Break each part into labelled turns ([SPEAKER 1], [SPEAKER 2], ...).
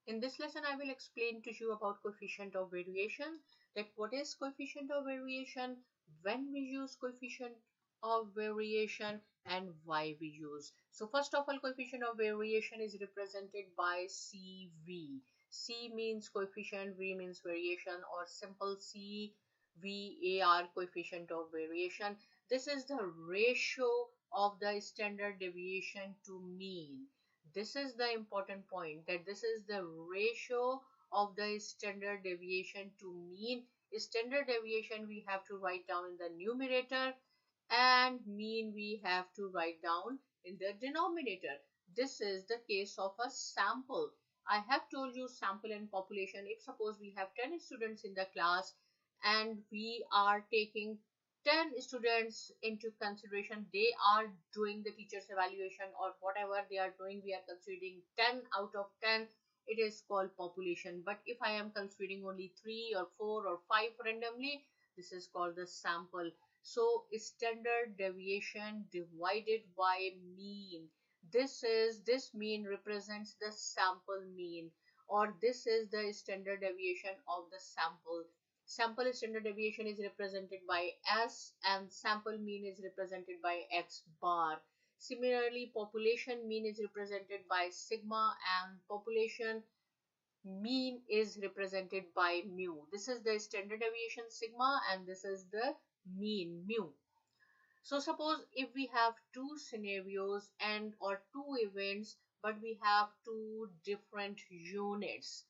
[SPEAKER 1] In this lesson, I will explain to you about coefficient of variation, that what is coefficient of variation, when we use coefficient of variation, and why we use. So first of all, coefficient of variation is represented by CV. C means coefficient, V means variation, or simple CVAR, coefficient of variation. This is the ratio of the standard deviation to mean. This is the important point, that this is the ratio of the standard deviation to mean. Standard deviation we have to write down in the numerator, and mean we have to write down in the denominator. This is the case of a sample. I have told you sample and population. If suppose we have 10 students in the class and we are taking 10 students into consideration, they are doing the teacher's evaluation or whatever they are doing, we are considering 10 out of 10, it is called population. But if I am considering only 3 or 4 or 5 randomly, this is called the sample. So standard deviation divided by mean. This mean represents the sample mean, or this is the standard deviation of the sample. Sample standard deviation is represented by S and sample mean is represented by X bar. Similarly, population mean is represented by sigma and population mean is represented by mu. This is the standard deviation sigma and this is the mean mu. So suppose if we have two scenarios and or two events, but we have two different units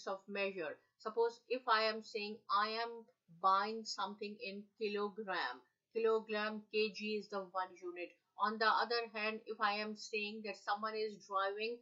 [SPEAKER 1] of measure. Suppose if I am saying I am buying something in kilogram, kg is the one unit. On the other hand, if I am saying that someone is driving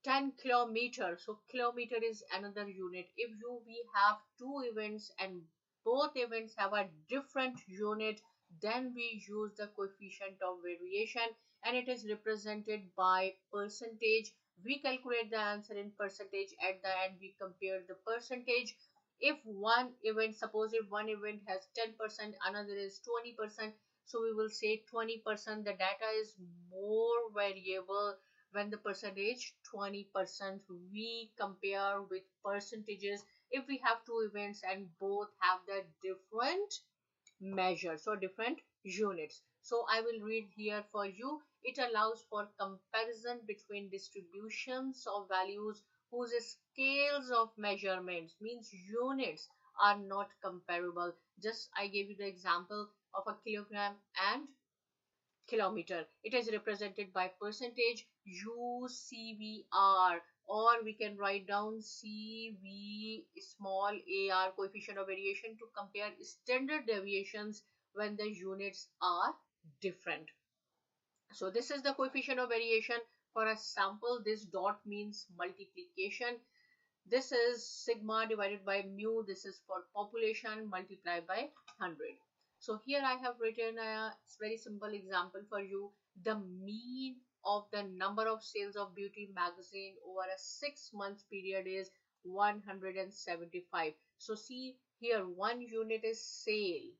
[SPEAKER 1] 10 kilometers, so kilometer is another unit. If we have two events and both events have a different unit, then we use the coefficient of variation, and it is represented by percentage. We calculate the answer in percentage. At the end we compare the percentage. If one event, suppose if one event has 10%, another is 20%, so we will say 20%. The data is more variable when the percentage 20%. We compare with percentages if we have two events and both have the different measures or different units. So I will read here for you. It allows for comparison between distributions of values whose scales of measurements, means units, are not comparable. Just I gave you the example of a kilogram and kilometer. It is represented by percentage UCVR, or we can write down CV small ar, coefficient of variation, to compare standard deviations when the units are different. So this is the coefficient of variation for a sample. This dot means multiplication. This is sigma divided by mu. This is for population multiplied by 100. So here I have written a very simple example for you. The mean of the number of sales of beauty magazine over a 6 month period is 175. So see here, one unit is sale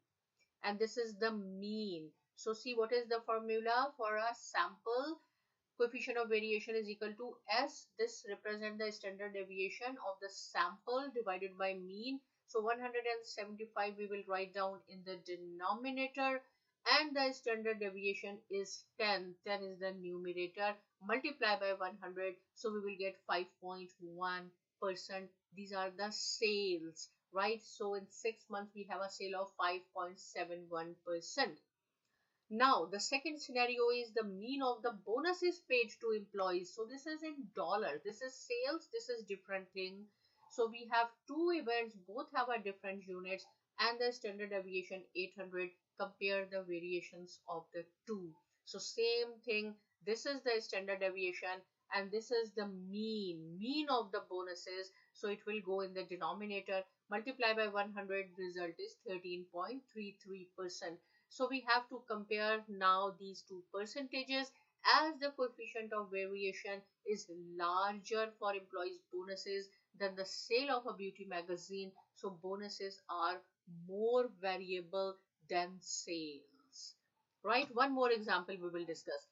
[SPEAKER 1] and this is the mean. So see, what is the formula for a sample? Coefficient of variation is equal to S. This represents the standard deviation of the sample divided by mean. So 175 we will write down in the denominator, and the standard deviation is 10. 10 is the numerator. Multiply by 100, so we will get 5.1%. These are the sales, right? So in 6 months we have a sale of 5.71%. Now, the second scenario is the mean of the bonuses paid to employees. So this is in dollars. This is sales. This is different thing. So we have two events. Both have a different units and the standard deviation 800. Compare the variations of the two. So same thing. This is the standard deviation and this is the mean of the bonuses. So it will go in the denominator. Multiply by 100. Result is 13.33%. So we have to compare now these two percentages, as the coefficient of variation is larger for employees bonuses than the sale of a beauty magazine. So bonuses are more variable than sales, right? One more example we will discuss.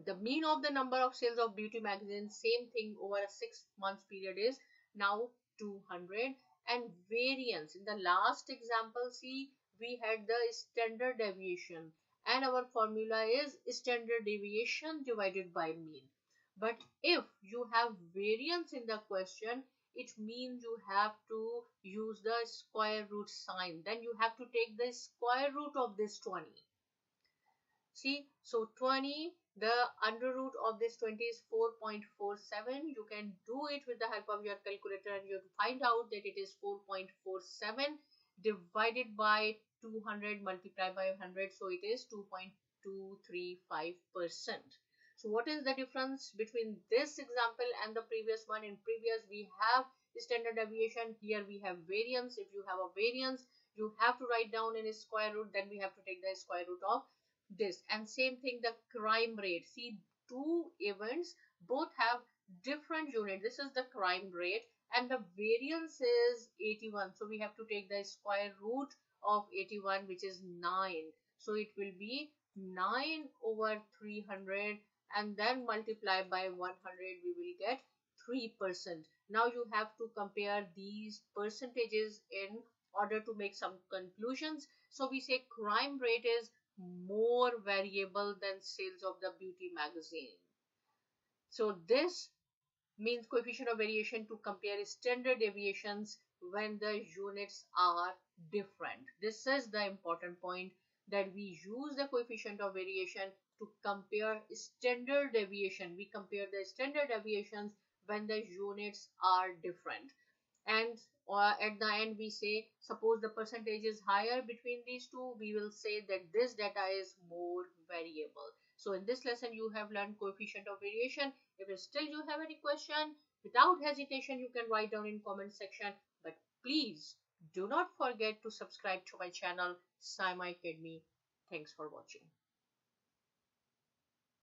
[SPEAKER 1] The mean of the number of sales of beauty magazines, same thing, over a 6 months period is now 200. And variance, in the last example, see, we had the standard deviation, and our formula is standard deviation divided by mean. But if you have variance in the question, it means you have to use the square root sign. Then you have to take the square root of this 20. See, so 20, the under root of this 20 is 4.47. You can do it with the help of your calculator, and you find out that it is 4.47 divided by 200 multiplied by 100. So it is 2.235%. So what is the difference between this example and the previous one? In previous, we have standard deviation. Here we have variance. If you have a variance, you have to write down in a square root. Then we have to take the square root of this. And same thing, the crime rate. See, two events both have different unit. This is the crime rate, and the variance is 81. So we have to take the square root of 81, which is 9. So it will be 9 over 300, and then multiply by 100, we will get 3%. Now you have to compare these percentages in order to make some conclusions. So we say crime rate is more variable than sales of the beauty magazine. So this means coefficient of variation to compare standard deviations when the units are different. This is the important point, that we use the coefficient of variation to compare standard deviation. We compare the standard deviations when the units are different. And at the end we say, suppose the percentage is higher between these two, we will say that this data is more variable. So in this lesson you have learned coefficient of variation. If still you have any question, without hesitation you can write down in comment section. But please do not forget to subscribe to my channel Saima Academy. Thanks for watching.